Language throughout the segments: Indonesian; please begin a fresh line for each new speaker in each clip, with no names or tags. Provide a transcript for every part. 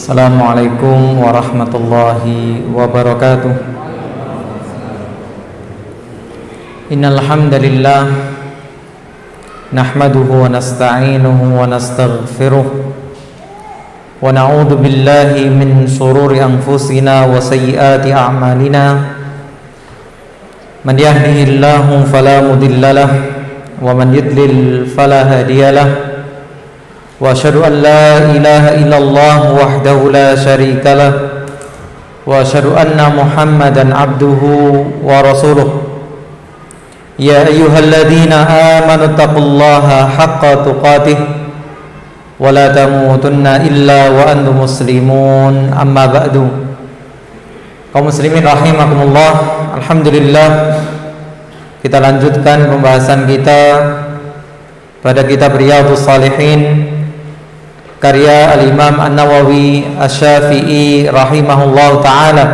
Assalamualaikum warahmatullahi wabarakatuh. Innal hamdalillah nahmaduhu wa nasta'inuhu wa nastaghfiruh wa na'udzu billahi min shururi anfusina wa sayyiati a'malina. Man yahdihillahu fala mudhillalah wa man yudlil fala hadiyalah. Wa asyhadu an la ilaha illallah wahdahu la syarika lah wa asyhadu anna Muhammadan abduhu wa rasuluh. Ya ayyuhalladzina amanu taqullaha haqqa tuqatih wa la tamutunna illa wa antum muslimun. Amma ba'du. Kaum muslimin rahimakumullah, alhamdulillah kita lanjutkan pembahasan kita pada kitab Riyadhus Shalihin karya Al-Imam An-Nawawi Asy-Syafi'i rahimahullah ta'ala.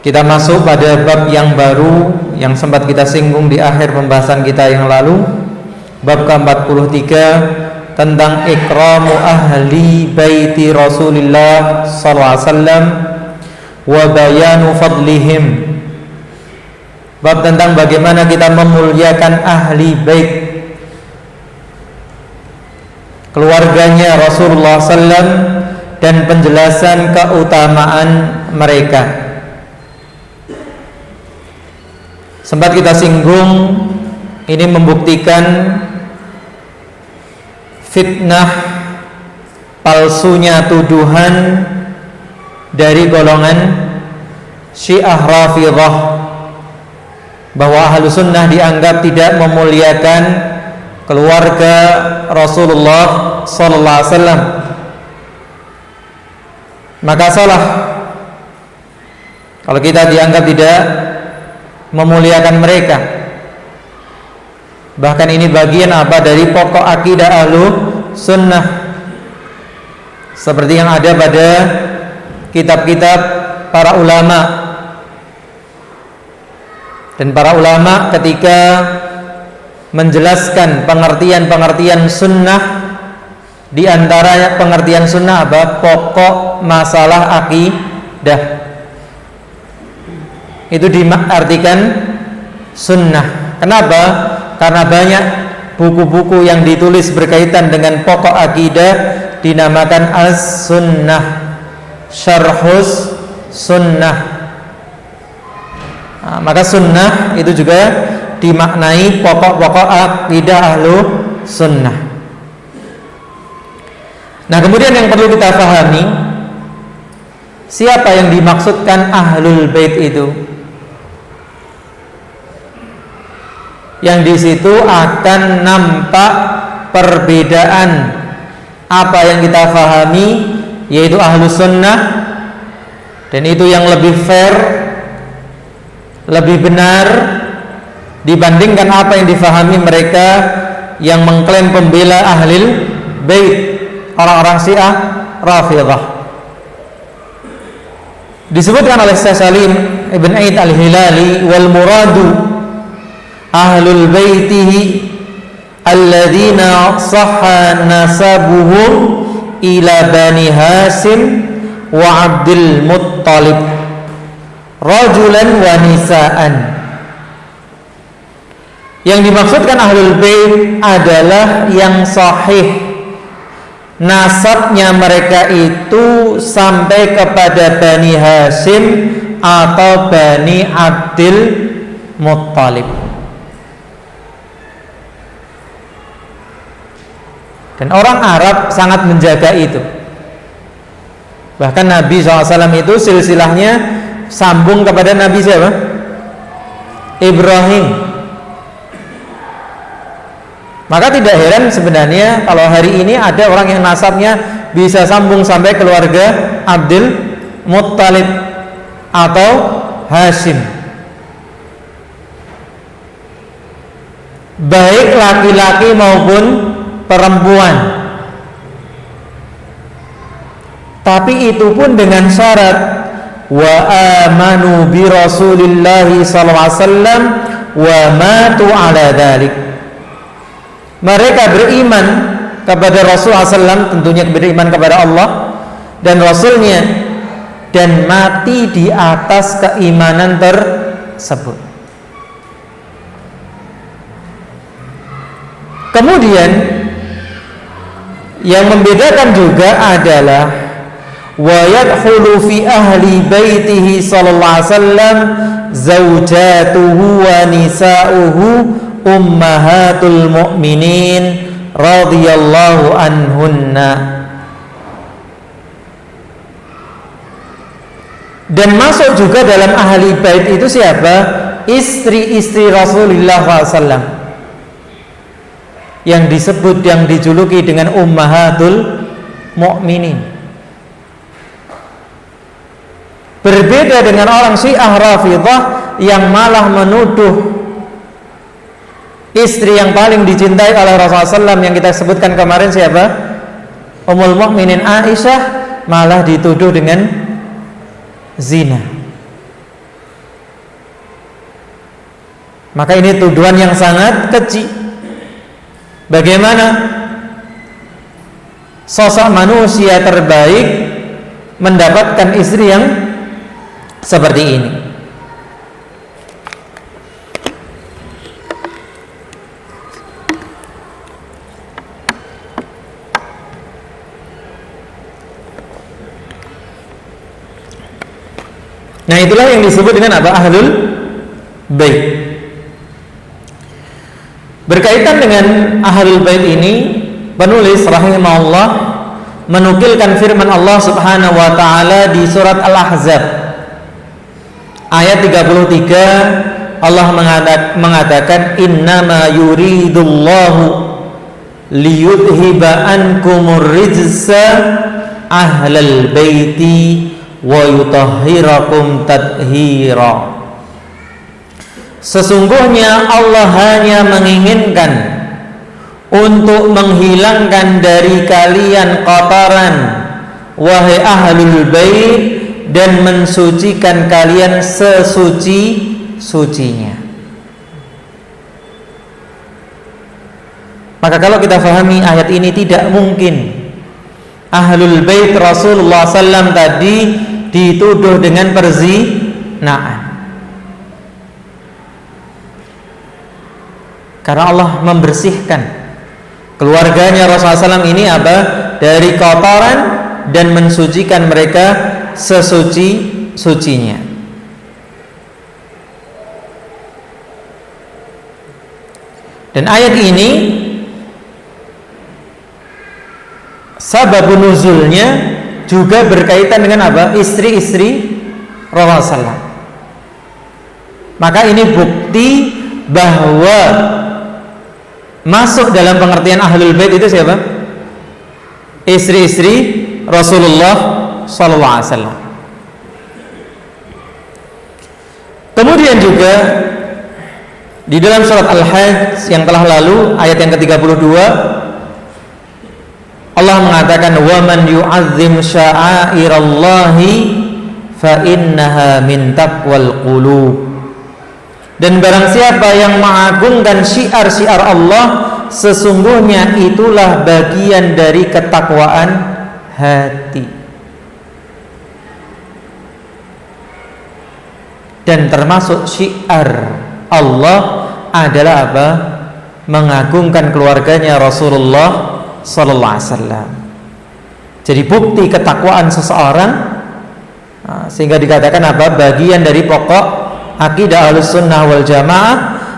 Kita masuk pada bab yang baru yang sempat kita singgung di akhir pembahasan kita yang lalu, bab ke-43 tentang ikramu ahli baiti Rasulullah sallallahu alaihi wasallam wa bayanu fadlihim. Bab tentang bagaimana kita memuliakan ahli bait, keluarganya Rasulullah SAW, dan penjelasan keutamaan mereka. Sempat kita singgung, ini membuktikan fitnah palsunya tuduhan dari golongan Syiah Rafidhah bahwa Ahlus Sunnah dianggap tidak memuliakan keluarga Rasulullah sallallahu alaihi wasallam. Maka salah kalau kita dianggap tidak memuliakan mereka. Bahkan ini bagian apa dari pokok akidah Ahlus Sunnah, seperti yang ada pada kitab-kitab para ulama. Dan para ulama ketika menjelaskan pengertian-pengertian sunnah, di antara pengertian sunnah apa? Pokok masalah akidah. Itu diartikan sunnah. Kenapa? Karena banyak buku-buku yang ditulis berkaitan dengan pokok akidah dinamakan as-sunnah, syarhus sunnah. Nah, maka sunnah itu juga dimaknai pokok-pokok akidah Ahlus Sunnah. Nah, kemudian yang perlu kita pahami, siapa yang dimaksudkan Ahlul Bait itu? Yang di situ akan nampak perbedaan apa yang kita pahami, yaitu Ahlus Sunnah, dan itu yang lebih fair, lebih benar dibandingkan apa yang difahami mereka yang mengklaim pembela Ahlul Bait, orang-orang Syiah Rafidhah. Disebutkan oleh Syekh Salim Ibn Aid Al-Hilali, wal muradu Ahlul Baitihi alladzina sahha nasabuhum ila Bani Hasim wa Abdul Muttalib rajulan wa nisaan. Yang dimaksudkan Ahlul Bait adalah yang sahih nasabnya mereka itu sampai kepada Bani Hasim atau Bani Abdul Muttalib. Dan orang Arab sangat menjaga itu. Bahkan Nabi SAW itu silsilahnya sambung kepada Nabi siapa? Ibrahim. Maka tidak heran sebenarnya kalau hari ini ada orang yang nasabnya bisa sambung sampai keluarga Abdul Muttalib atau Hashim. Baik laki-laki maupun perempuan. Tapi itu pun dengan syarat wa amanu bi Rasulillah sallallahu alaihi wasallam wa matu ala dzalik. Mereka beriman kepada Rasulullah SAW, tentunya beriman kepada Allah dan Rasulnya, dan mati di atas keimanan tersebut. Kemudian yang membedakan juga adalah wa yadkhulu fi ahli baitihi sallallahu alaihi wasallam zaujatuhu wa nisa'uhu ummahatul mu'minin radhiyallahu anhunna. Dan masuk juga dalam ahli bait itu siapa? Istri-istri Rasulullah SAW yang disebut, yang dijuluki dengan ummahatul mu'minin. Berbeda dengan orang Syiah Rafidhah yang malah menuduh istri yang paling dicintai oleh Rasulullah SAW yang kita sebutkan kemarin siapa? Ummul Mukminin Aisyah, malah dituduh dengan zina. Maka ini tuduhan yang sangat keji. Bagaimana sosok manusia terbaik mendapatkan istri yang seperti ini? Nah, itulah yang disebut dengan apa? Ahlul Bait. Berkaitan dengan Ahlul Bait ini, penulis rahimahullah menukilkan firman Allah Subhanahu wa taala di surat Al-Ahzab ayat 33. Allah mengatakan innama yuridullahu liyudhiba ankumur rijsa ahlal baiti wa yutahhirakum tathira. Sesungguhnya Allah hanya menginginkan untuk menghilangkan dari kalian kotoran, wahai ahlul bait, dan mensucikan kalian sesuci-sucinya. Maka kalau kita fahami ayat ini, tidak mungkin ahlul bait Rasulullah SAW tadi dituduh dengan perzinaan. Karena Allah membersihkan keluarganya Rasulullah SAW ini apa? Dari kotoran, dan mensucikan mereka sesuci-sucinya. Dan ayat ini sabab nuzulnya juga berkaitan dengan apa? Istri-istri Rasulullah SAW. Maka ini bukti bahwa masuk dalam pengertian ahlul bait itu siapa? Istri-istri Rasulullah sallallahu alaihi wasallam. Kemudian juga di dalam surat Al-Hajj yang telah lalu ayat yang ke-32, Allah mengatakan wa man yu'azzim sya'airallahi fa innaha min taqwal qulub. Dan barang siapa yang mengagungkan syiar-syiar Allah, sesungguhnya itulah bagian dari ketakwaan hati. Dan termasuk syiar Allah adalah apa? Mengagungkan keluarganya Rasulullah sallallahu alaihi wasallam. Jadi bukti ketakwaan seseorang, sehingga dikatakan apa? Bagian dari pokok akidah Ahlussunnah wal Jamaah,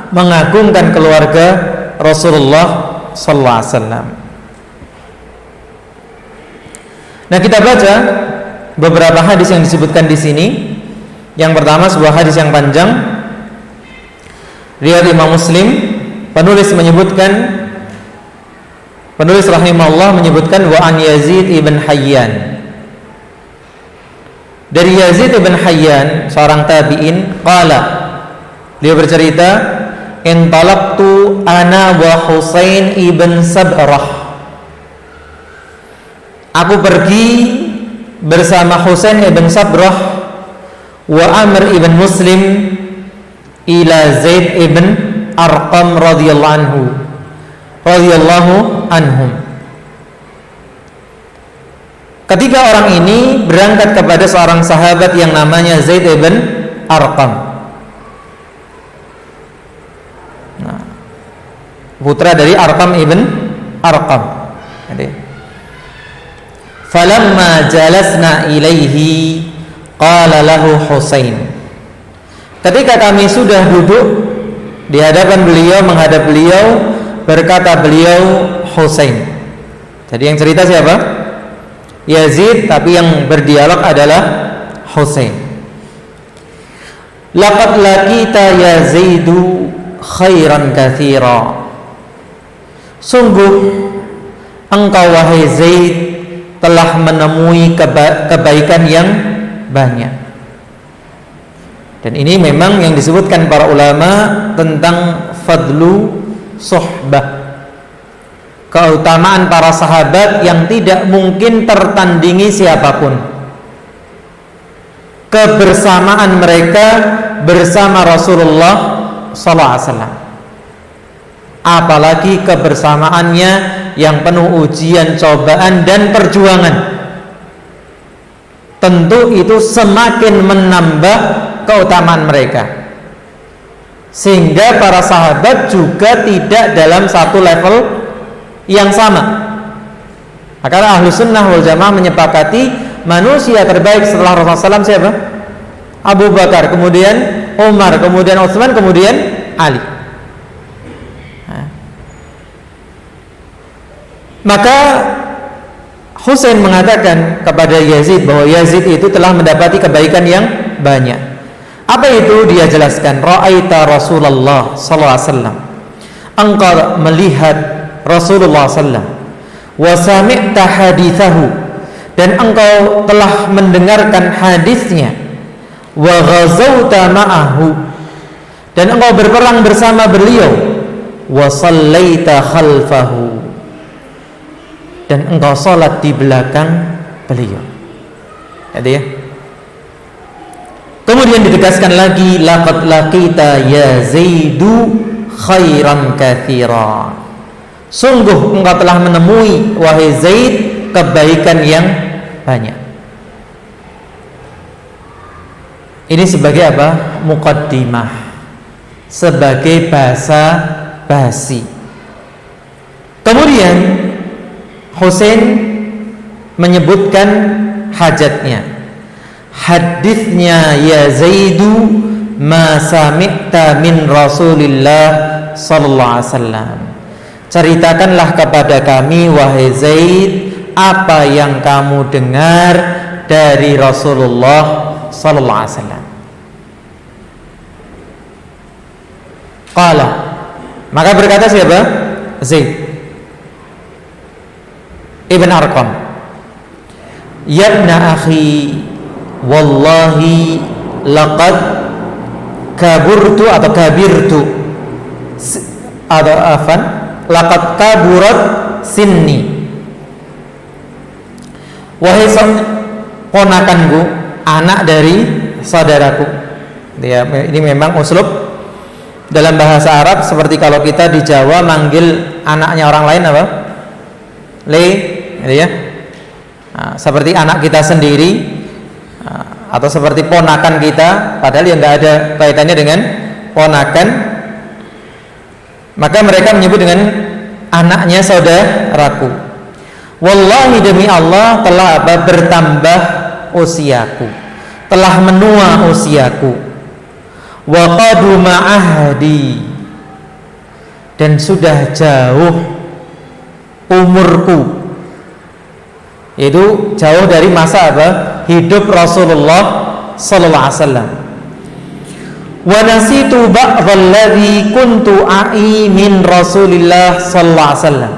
mengagungkan keluarga Rasulullah sallallahu alaihi wasallam. Nah, kita baca beberapa hadis yang disebutkan di sini. Yang pertama, sebuah hadis yang panjang, riwayat Imam Muslim. Penulis rahimahullah menyebutkan wa an Yazid ibn Hayyan. Dari Yazid ibn Hayyan, seorang tabi'in, qala, dia bercerita, intalaqtu ana wa Husain ibn Sabrah. Aku pergi bersama Husain ibn Sabrah wa Amr ibn Muslim ila Zaid ibn Arqam radhiyallahu anhum. Ketiga orang ini berangkat kepada seorang sahabat yang namanya Zaid ibn Arqam. Nah, putra dari Arqam ibn Arqam. Jadi, falamma jalasna ilaihi qala lahu Husain. Ketika kami sudah duduk di hadapan beliau, menghadap beliau, berkata beliau Husain. Jadi yang cerita siapa? Yazid, tapi yang berdialog adalah Husain. Laqad laqita ya Zaidu khairan katsira. Sungguh engkau wahai Zaid telah menemui kebaikan yang banyak. Dan ini memang yang disebutkan para ulama tentang fadlu suhbah, keutamaan para sahabat yang tidak mungkin tertandingi siapapun. Kebersamaan mereka bersama Rasulullah SAW, apalagi kebersamaannya yang penuh ujian, cobaan dan perjuangan, tentu itu semakin menambah keutamaan mereka, sehingga para sahabat juga tidak dalam satu level yang sama. Karena ahlu sunnah wal jamaah menyepakati manusia terbaik setelah Rasulullah SAW siapa? Abu Bakar, kemudian Umar, kemudian Utsman, kemudian Ali. Maka Husain mengatakan kepada Yazid bahwa Yazid itu telah mendapati kebaikan yang banyak. Apa itu? Dia jelaskan, ra'aita Rasulullah sallallahu alaihi wasallam, engkau melihat Rasulullah sallallahu wa sami'ta hadithahu, dan engkau telah mendengarkan hadisnya, wa ghazawta ma'ahu, dan engkau berperang bersama beliau, wa sallaita khalfahu, dan engkau salat di belakang beliau. Jadi ya. Kemudian ditegaskan lagi, laqad laqita ya Zaidu khairan katsira. Sungguh engkau telah menemui wahai Zaid kebaikan yang banyak. Ini sebagai apa? Muqaddimah, sebagai bahasa basi. Kemudian Husain menyebutkan hajatnya. Hadisnya ya Zaidu ma sami'ta min Rasulillah sallallahu alaihi wasallam. Ceritakanlah kepada kami wahai Zaid apa yang kamu dengar dari Rasulullah sallallahu alaihi wasallam. Qala, maka berkata siapa? Zaid ibn Arqam, ya ibna akhi, wallahi laqad kaburtu atau kabirtu atau afan, laqad kaburat sinni. Wahai ponakanku, anak dari saudaraku. Ini memang uslub dalam bahasa Arab, seperti kalau kita di Jawa manggil anaknya orang lain apa? Le, gitu ya. Nah, seperti anak kita sendiri, atau seperti ponakan kita, padahal yang nggak ada kaitannya dengan ponakan, maka mereka menyebut dengan anaknya saudaraku. Wallahi, demi Allah, telah bertambah usiaku, telah menua usiaku, wa qaduma ahdi, dan sudah jauh umurku, yaitu jauh dari masa apa? Hidup Rasulullah sallallahu alaihi wasallam. Wa nasitu ba'dalladzi kuntu a'i min Rasulillah sallallahu alaihi wasallam.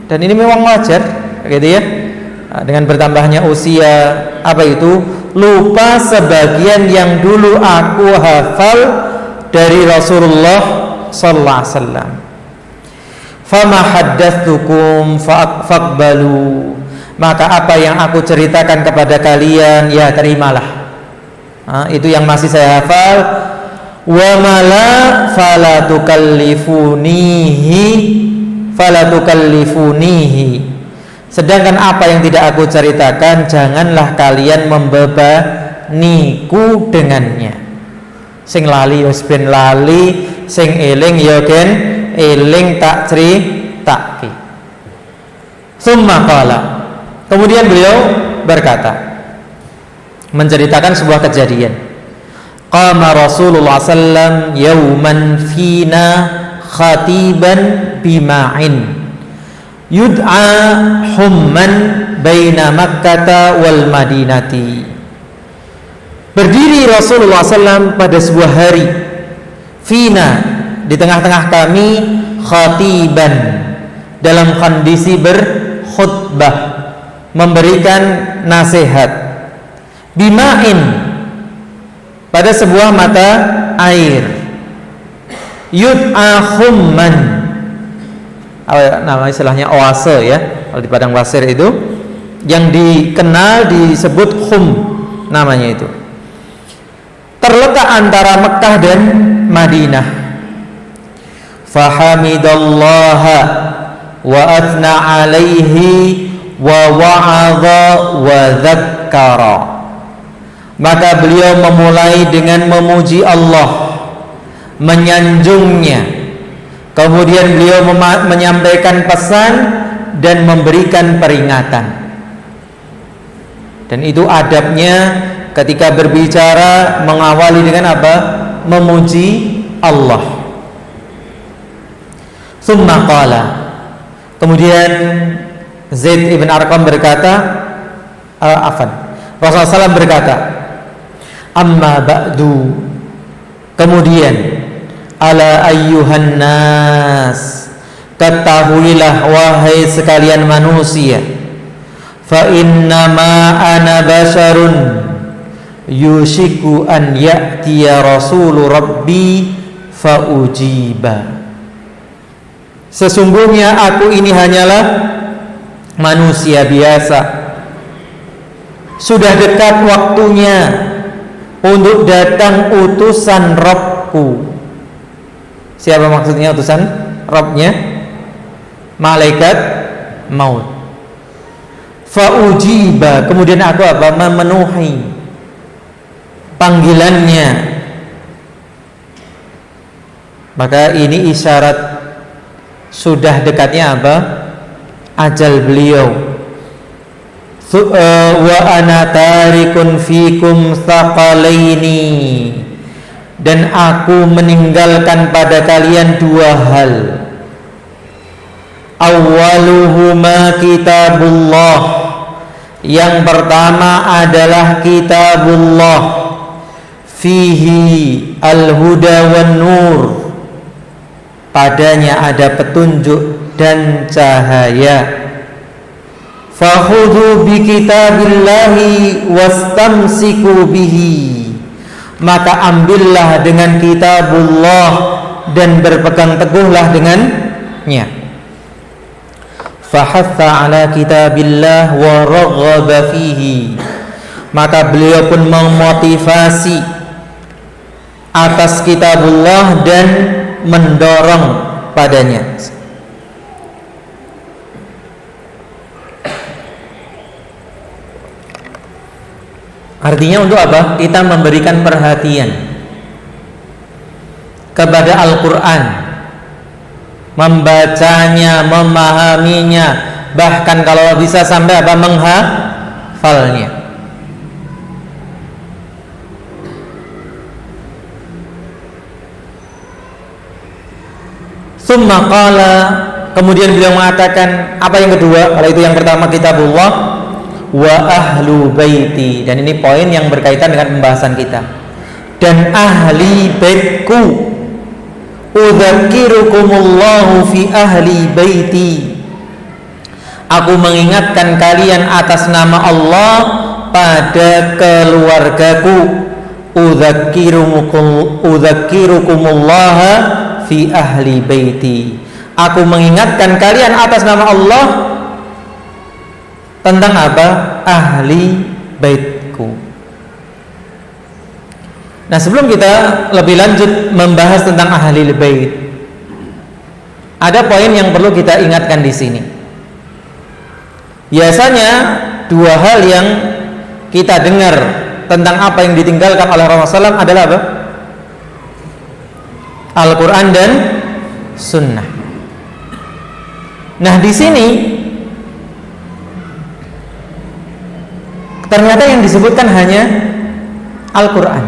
Dan ini memang wajar, gitu ya. Dengan bertambahnya usia, apa itu? Lupa sebagian yang dulu aku hafal dari Rasulullah sallallahu alaihi wasallam. Fama haddatsukum faqbalu, maka apa yang aku ceritakan kepada kalian, ya terimalah. Itu yang masih saya hafal. Wa mala fala tukallifunihi, Sedangkan apa yang tidak aku ceritakan, janganlah kalian membebaniku dengannya. Sing lali wis ben lali, sing eling ya gen eling, tak critake. Summa qala, kemudian beliau berkata, menceritakan sebuah kejadian. Qama Rasulullah sallam yauman fina khatiban bima'in yud'a humman baina Makkah wal Madinati. Berdiri Rasulullah SAW pada sebuah hari, fina, di tengah-tengah kami, khatiban, dalam kondisi berkhutbah, memberikan nasihat, bima'in, pada sebuah mata air, yud'a humman, nama istilahnya oase ya, kalau di padang pasir itu yang dikenal disebut khum, namanya itu, terletak antara Mekah dan Madinah. Fahamidallaha wa athna alaihi wa wa'adha wa dzakkara. Maka beliau memulai dengan memuji Allah, menyanjungnya. Kemudian beliau menyampaikan pesan dan memberikan peringatan. Dan itu adabnya ketika berbicara, mengawali dengan apa? Memuji Allah. Tsumma qala, kemudian Zaid ibn Arqam berkata, Rasulullah SAW berkata, amma ba'du, kemudian, ala ayyuhan nas, ketahuilah wahai sekalian manusia, fa innama ana basharun yushiku an ya'tiya rasulu rabbi fa ujiba. Sesungguhnya aku ini hanyalah manusia biasa. Sudah dekat waktunya untuk datang utusan Rabbku. Siapa maksudnya utusan Rabbnya? Malaikat maut. Fa'ujiba, kemudian aku apa? Memenuhi panggilannya. Maka ini isyarat sudah dekatnya apa? Ajal beliau. Wa ana tarikun fikum thaqalaini, dan aku meninggalkan pada kalian dua hal. Awwaluhuma kitabullah, yang pertama adalah kitabullah, fihi al-huda wan nur, padanya ada petunjuk dan cahaya. Fakhudhu bi kitabillahi wastamsiku bihi, maka ambillah dengan kitabullah dan berpegang teguhlah dengannya. Fahatha ala kitabillah wa raghaba fihi, maka beliau pun memotivasi atas kitabullah dan mendorong padanya. Artinya untuk apa? Kita memberikan perhatian kepada Al-Quran, membacanya, memahaminya, bahkan kalau bisa sampai apa? Menghafalnya. Summa qala, kemudian beliau mengatakan apa yang kedua? Kalau itu yang pertama kitabullah, wa ahlu baiti, dan ini poin yang berkaitan dengan pembahasan kita, dan ahli baitku, udzakirukumullahu fi ahli baiti, aku mengingatkan kalian atas nama Allah pada keluargaku, udzakirukumullah fi ahli baiti, aku mengingatkan kalian atas nama Allah tentang apa? Ahli baitku. Nah, sebelum kita lebih lanjut membahas tentang ahli bait, ada poin yang perlu kita ingatkan di sini, Biasanya dua hal yang kita dengar tentang apa yang ditinggalkan oleh Rasulullah SAW adalah apa? Al-Quran dan Sunnah. Nah, di sini ternyata yang disebutkan hanya Al-Quran.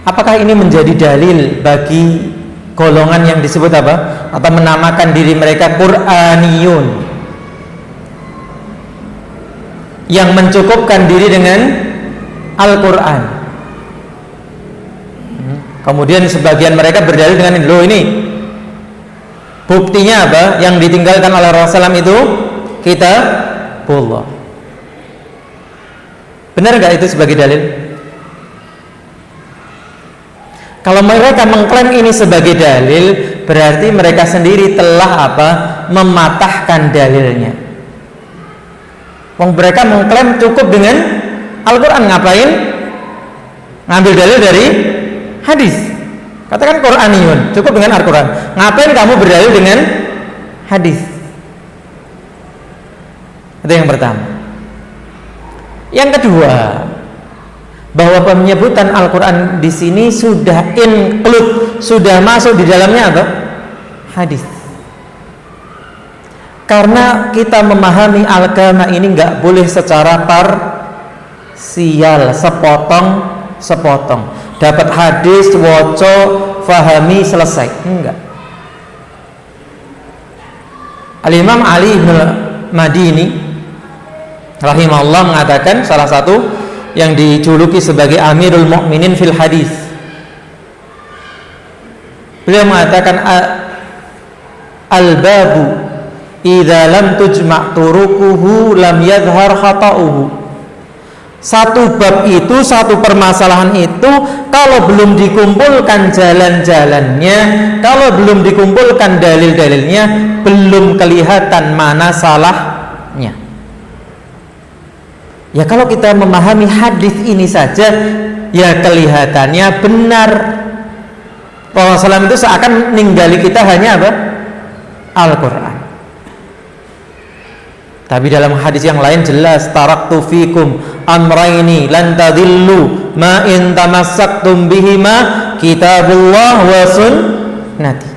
Apakah ini menjadi dalil bagi golongan yang disebut apa? Atau menamakan diri mereka Qur'aniyun, yang mencukupkan diri dengan Al-Quran. Kemudian sebagian mereka berdalil dengan ini, loh ini buktinya apa? Yang ditinggalkan oleh Rasulullah SAW itu kitabullah. Benar nggak itu sebagai dalil? Kalau mereka mengklaim ini sebagai dalil, berarti mereka sendiri telah apa? Mematahkan dalilnya. Mereka mengklaim cukup dengan Al-Quran, ngapain? Ngambil dalil dari hadis. Katakan Qur'aniyun, cukup dengan Al-Quran. Ngapain kamu berdalil dengan hadis? Itu yang pertama. Yang kedua, bahwa penyebutan Al-Quran di sini sudah include, sudah masuk di dalamnya apa? Hadis. Karena kita memahami agama ini nggak boleh secara parsial, sepotong. Dapat hadis, waco, fahami, selesai. Enggak. Al-Imam Ali bin Madini rahimahullah mengatakan, salah satu yang dijuluki sebagai Amirul Mukminin fil hadis, beliau mengatakan, al-babu idza lam tujma' turuquhu lam yadhhar khata'uhu. Satu bab itu, satu permasalahan itu, kalau belum dikumpulkan jalan-jalannya, kalau belum dikumpulkan dalil-dalilnya, belum kelihatan mana salahnya. Ya kalau kita memahami hadis ini saja, ya kelihatannya benar. Rasulullah SAW itu seakan ninggali kita hanya apa? Al-Quran. Tapi dalam hadis yang lain jelas, taraktu fikum amraini lan tadillu ma in tamassaktum bihima kitabullah wa sunnati.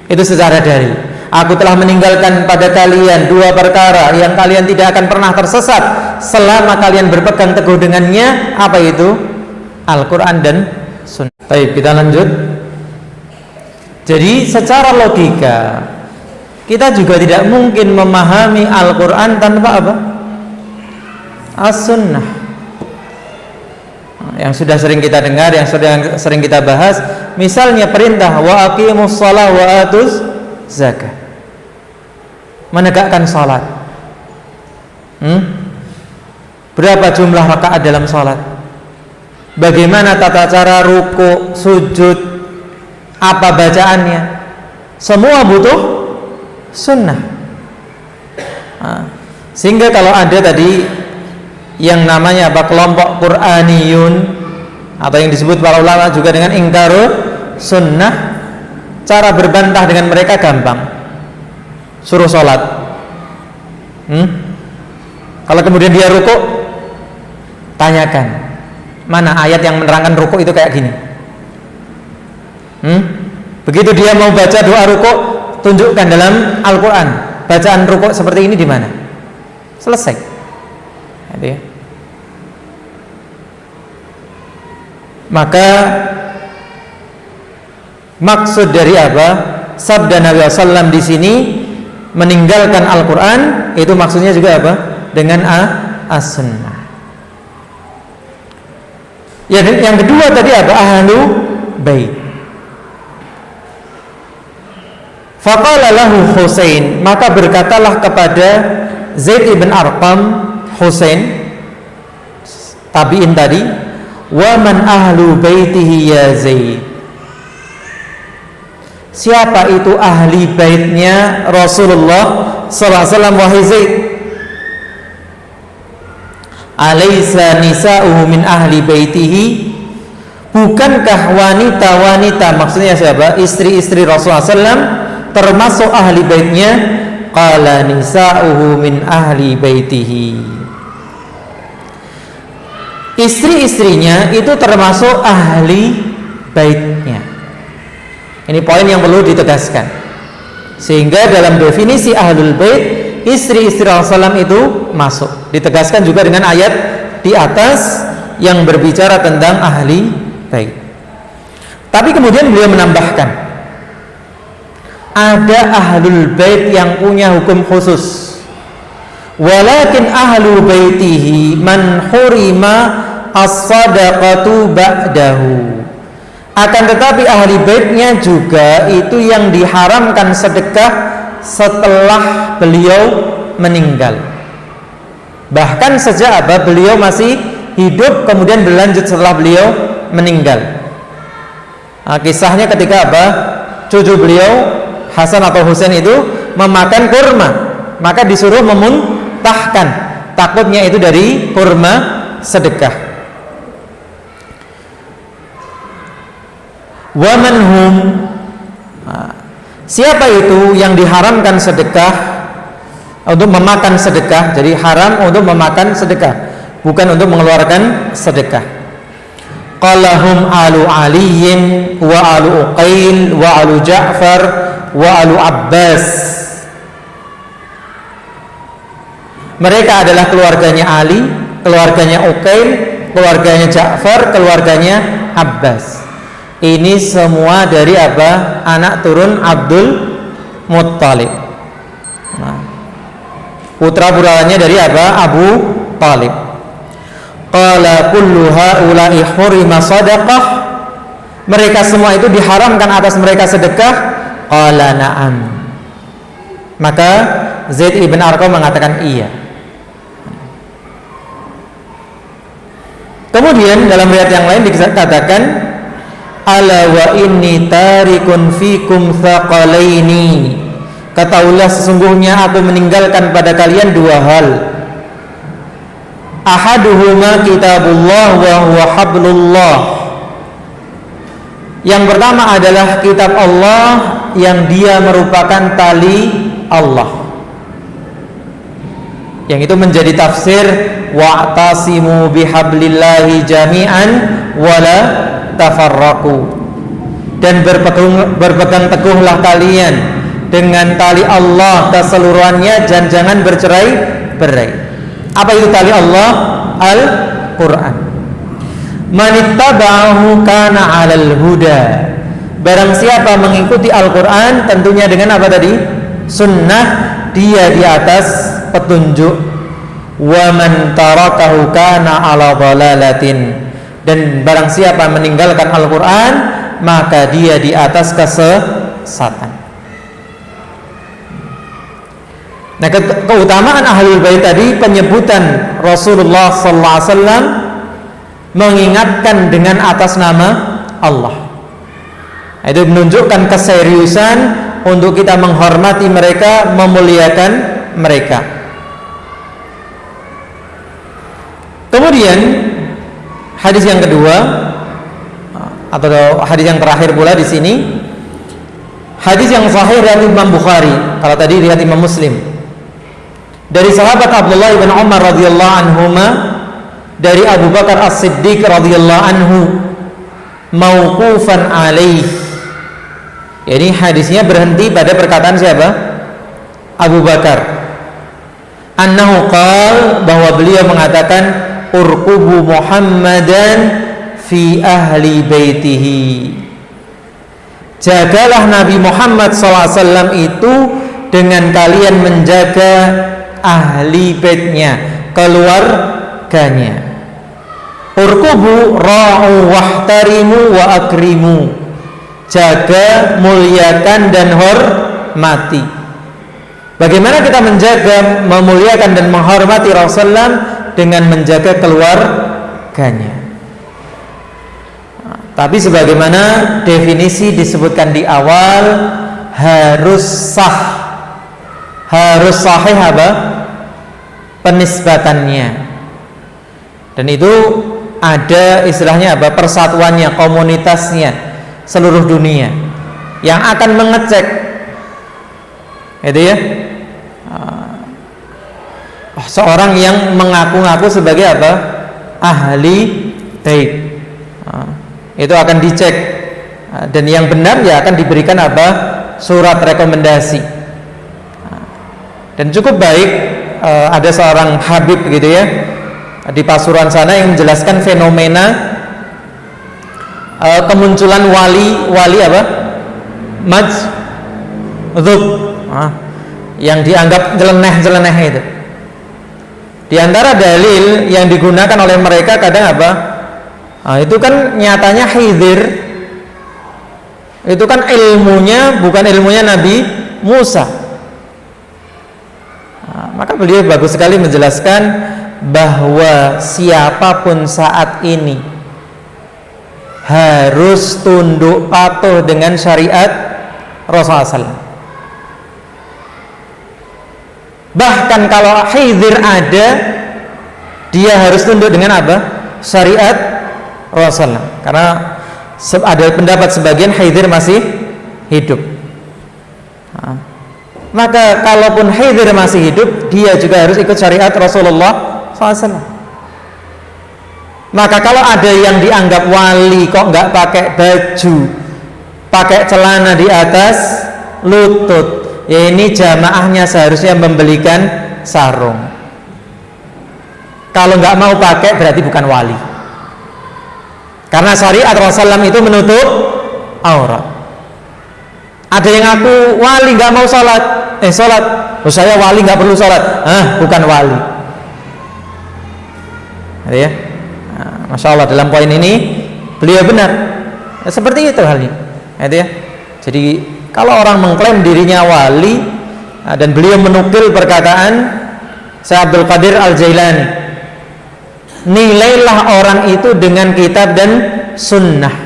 Itu secara dalil. Aku telah meninggalkan pada kalian dua perkara yang kalian tidak akan pernah tersesat selama kalian berpegang teguh dengannya. Apa itu? Al-Quran dan Sunnah. Baik, kita lanjut. Jadi secara logika kita juga tidak mungkin memahami Al-Quran tanpa apa? As-Sunnah. Yang sudah sering kita dengar, yang sudah sering kita bahas, misalnya perintah wa aqimus shalah wa atuz zakah, menegakkan salat. Berapa jumlah rakaat dalam salat? Bagaimana tata cara ruku, sujud, apa bacaannya? Semua butuh sunnah. Sehingga kalau ada tadi yang namanya apa, kelompok Qur'aniyun, atau yang disebut para ulama juga dengan ingkarul sunnah, cara berbantah dengan mereka gampang. Suruh sholat, kalau kemudian dia ruku, tanyakan mana ayat yang menerangkan ruku itu kayak gini. Begitu dia mau baca doa ruku, tunjukkan dalam Al-Quran bacaan rukuk seperti ini di mana. Selesai. Gitu ya. Maka maksud dari apa? Sabda Nabi SAW di sini meninggalkan Al-Quran, itu maksudnya juga apa? Dengan as-sunnah. Yang kedua tadi apa? Ahlu bait. Faqala lahu Husain, maka berkatalah kepada Zaid ibn Arqam Husain, tabi'in tadi, wa man ahlu baitihi ya Zaid, siapa itu ahli baitnya Rasulullah sallallahu alaihi wasallam, wahai Zaid? Alaysa nisa'uhu min ahli baitihi, bukankah wanita-wanita, maksudnya siapa? Istri-istri Rasulullah SAW termasuk ahli baitnya? Qala nisa'uhu min ahli baitihi. Istri-istrinya itu termasuk ahli baitnya. Ini poin yang perlu ditegaskan. Sehingga dalam definisi ahlul bait, istri-istri Rasulullah SAW itu masuk. Ditegaskan juga dengan ayat di atas yang berbicara tentang ahli bait. Tapi kemudian beliau menambahkan, ada ahlul bait yang punya hukum khusus. Walakin ahlu baitihi man hurima as-sadaqatu ba'dahu. Akan tetapi ahli baitnya juga itu yang diharamkan sedekah setelah beliau meninggal. Bahkan sejak beliau masih hidup kemudian berlanjut setelah beliau meninggal. Kisahnya ketika cucu beliau Hasan atau Husain itu memakan kurma, maka disuruh memuntahkan, takutnya itu dari kurma sedekah. Wa manhum, siapa itu yang diharamkan sedekah untuk memakan sedekah? Jadi haram untuk memakan sedekah, bukan untuk mengeluarkan sedekah. Qalahum alu aliyin wa alu uqail wa alu ja'far wa alu abbas. Mereka adalah keluarganya Ali, keluarganya Uqail, keluarganya Ja'far, keluarganya Abbas. Ini semua dari anak turun Abdul Muttalib. Putra-putranya dari Abu Talib. Qala kullu haula'i hurima sadaqah. Mereka semua itu diharamkan atas mereka sedekah. Qala na'am. Maka Zaid ibn Arqam mengatakan iya. Kemudian dalam riwayat yang lain dikatakan, ala wa inni tarikun fikum thaqalaini. Ketahuilah sesungguhnya aku meninggalkan pada kalian dua hal. Ahaduhuma kitabullah wa huwa hablullah. Yang pertama adalah kitab Allah yang dia merupakan tali Allah. Yang itu menjadi tafsir wa'tasimu bihablillahi jami'an wala tafarraqu. Dan berpegang teguhlah kalian dengan tali Allah keseluruhannya dan jangan bercerai-berai. Apa itu tali Allah? Al-Quran. Manittaba'ahu kana 'alal huda. Barang siapa mengikuti Al-Quran, tentunya dengan apa tadi? Sunnah, dia di atas petunjuk. Wa man tarakahu kana 'ala dhalalatin. Dan barang siapa meninggalkan Al-Quran, maka dia di atas kesesatan. Nah, keutamaan ahlul bait tadi, penyebutan Rasulullah sallallahu alaihi wasallam mengingatkan dengan atas nama Allah. Itu menunjukkan keseriusan untuk kita menghormati mereka, memuliakan mereka. Kemudian hadis yang kedua atau hadis yang terakhir pula di sini, hadis yang sahih riwayat Imam Bukhari. Kalau tadi riwayat Imam Muslim. Dari sahabat Abdullah bin Umar radhiyallahu anhuma, dari Abu Bakar As-Siddiq radhiyallahu anhu, mauqufan alaih. Ini hadisnya berhenti pada perkataan siapa? Abu Bakar. Annahu qala, bahwa beliau mengatakan, urqubu Muhammadan fi ahli baitihi. Jagalah Nabi Muhammad SAW itu dengan kalian menjaga ahli baitnya, keluarganya. Urqubu ra'u wahtarimu wa akrimu. Jaga, muliakan dan hormati. Bagaimana kita menjaga, memuliakan dan menghormati Rasulullah? Dengan menjaga keluarganya. Tapi sebagaimana definisi disebutkan di awal, harus sah. Harus sahih apa? Penisbatannya. Dan itu ada istilahnya apa? Persatuannya, komunitasnya seluruh dunia yang akan mengecek Itu ya. Seorang yang mengaku-ngaku sebagai apa? Ahli bait. Itu akan dicek, dan yang benar ya akan diberikan apa? Surat rekomendasi. Dan cukup baik ada seorang habib gitu ya di Pasuruan sana yang menjelaskan fenomena kemunculan wali apa? Majdzub, yang dianggap nyeleneh itu. Di antara dalil yang digunakan oleh mereka kadang apa? Itu kan nyatanya Khidir, itu kan ilmunya bukan ilmunya Nabi Musa. Maka beliau bagus sekali menjelaskan bahwa siapapun saat ini harus tunduk patuh dengan syariat Rasulullah SAW. Bahkan kalau Khidir ada, dia harus tunduk dengan apa? Syariat Rasulullah. Karena ada pendapat sebagian Khidir masih hidup. Maka kalaupun Khidir masih hidup, dia juga harus ikut syariat Rasulullah SAW. Maka kalau ada yang dianggap wali kok nggak pakai baju, pakai celana di atas lutut, ya ini jamaahnya seharusnya membelikan sarung. Kalau nggak mau pakai berarti bukan wali. Karena syariat Rasulullah itu menutup aurat. Ada yang ngaku wali nggak mau sholat, sholat. Oh, saya wali nggak perlu sholat. Bukan wali. Ya, Masya Allah dalam poin ini beliau benar. Ya, seperti itu halnya. Ya. Jadi kalau orang mengklaim dirinya wali dan beliau menukil perkataan Syekh Abdul Qadir Al-Jailani, nilailah orang itu dengan kitab dan sunnah.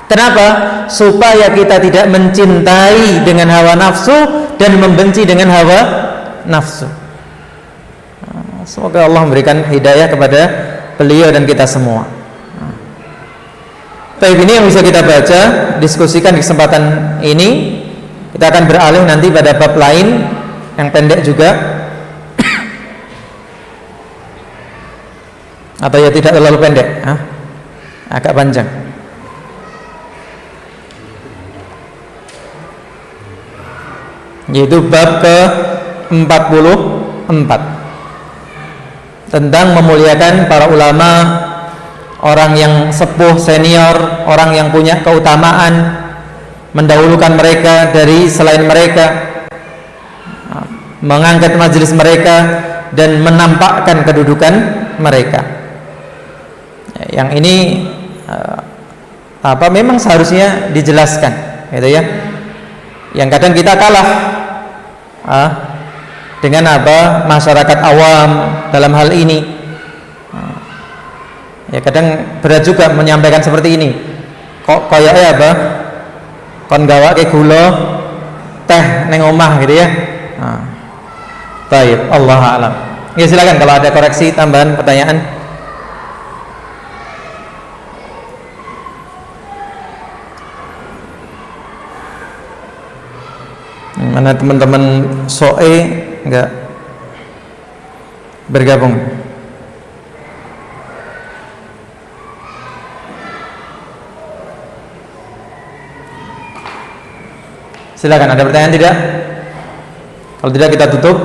Kenapa? Supaya kita tidak mencintai dengan hawa nafsu dan membenci dengan hawa nafsu. Semoga Allah memberikan hidayah kepada beliau dan kita semua. Baik, ini yang bisa kita baca, diskusikan di kesempatan ini. Kita akan beralih nanti pada bab lain yang pendek juga, atau ya tidak terlalu pendek, agak panjang. Yaitu bab ke-44 tentang memuliakan para ulama, orang yang sepuh senior, orang yang punya keutamaan, mendahulukan mereka dari selain mereka, mengangkat majelis mereka dan menampakkan kedudukan mereka. Yang ini memang seharusnya dijelaskan, gitu ya. Yang kadang kita kalah dengan masyarakat awam dalam hal ini. Ya kadang berat juga menyampaikan seperti ini. Kok kayaknya kon gawa ke gula teh neng omah gitu ya. Baik, Allah a'lam. Ya silakan kalau ada koreksi, tambahan, pertanyaan. Mana teman-teman SOE enggak bergabung? Silakan, ada pertanyaan tidak? Kalau tidak kita tutup.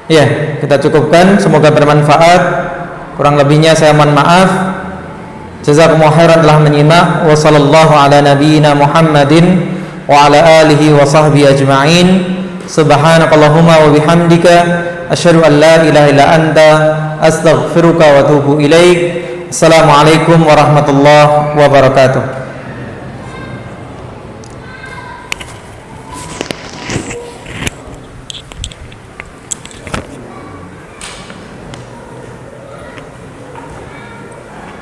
Ya, kita cukupkan. Semoga bermanfaat. Kurang lebihnya saya mohon maaf. Jazakumullahu khairan telah menyimak. Wa sallallahu ala nabiyyina Muhammadin wa ala alihi wa sahbihi ajma'in. Subhanakallahumma wa bihamdika asyhadu an la ilaha illa anta astaghfiruka wa atubu ilaik. Assalamualaikum warahmatullahi wabarakatuh.